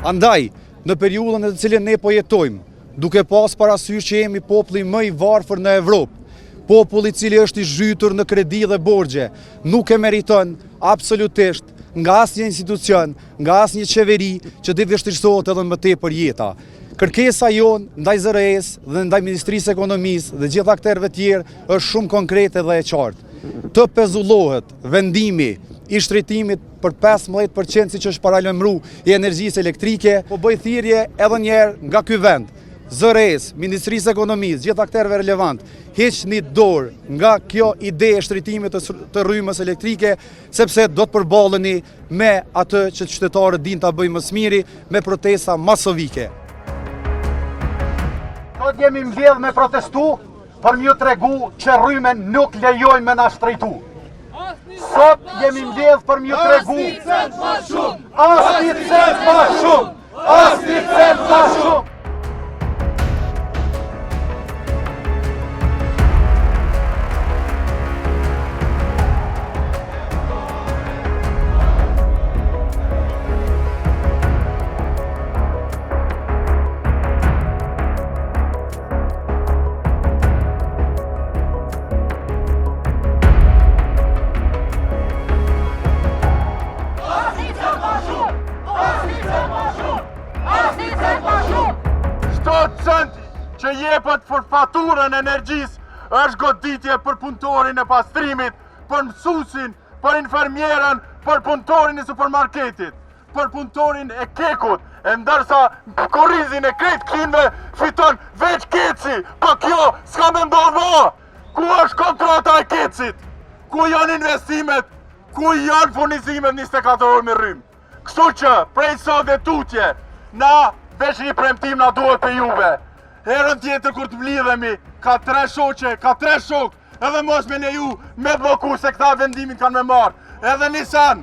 Andaj, në periudhën e të cilën ne po jetojmë, duke pas parasysh që jemi populli më i varfër në Evropë, populli i cili është i zhytur në kredi dhe borxhe, nuk e meriton absolutisht nga asnjë institucion, nga asnjë qeveri që të vështirësohet edhe më tepër jeta. Kërkesa jonë ndaj ZRE-s dhe ndaj Ministrisë së Ekonomisë dhe gjitha aktorëve tjerë është shumë konkrete dhe e qartë. Të pezullohet vendimi i shtrejtimit për 15% siç është paralajmëruar i energjisë elektrike, po bëj thirrje edhe një herë nga ky vend. ZRE-s, Ministrisë së Ekonomisë, gjithë aktorëve relevant, heqni dorë nga kjo ide e shtrejtimit të rrymës elektrike, sepse do të përballeni me atë që qytetarët dinë ta bëjnë më së miri, me protesta masovike. Sot jemi mbledh me protestu për m'ju tregu që rrymen nuk lejojnë me na shtrejtu. Sot jemi mbledh për m'ju tregu asnjë cent ma shumë, asnjë cent ma shumë, asnjë cent ma shumë. Që jepet për faturën energjisë është goditje për punëtorin e pastrimit, për mësuesin, për infermierën, për punëtorin e supermarketit, për punëtorin e kekut, e ndërsa korrizin e krejt kinve fiton veç keci, pa kjo s'ka me ndodhë. Ku është kontrata e kecit? Ku janë investimet? Ku janë furnizimet 24 orë me rrymë? Kështu që prej sot dhe tutje, na veç një premtim na duhet për juve. Herën tjetër kur të mlidhemi, ka 3 shoqe, ka 3 shok, edhe mos me leju me bloku se këta vendimin kanë me marë. Edhe Nisan,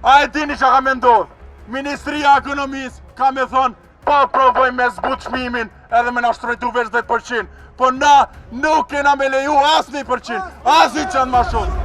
a e dini që ka me ndodhë? Ministria e Ekonomisë ka me thonë, pa provojmë me zbut çmimin edhe me na shtrejtu veç 10%. Po na nuk kena me leju asnjë %, asnjë qënë ma shumë.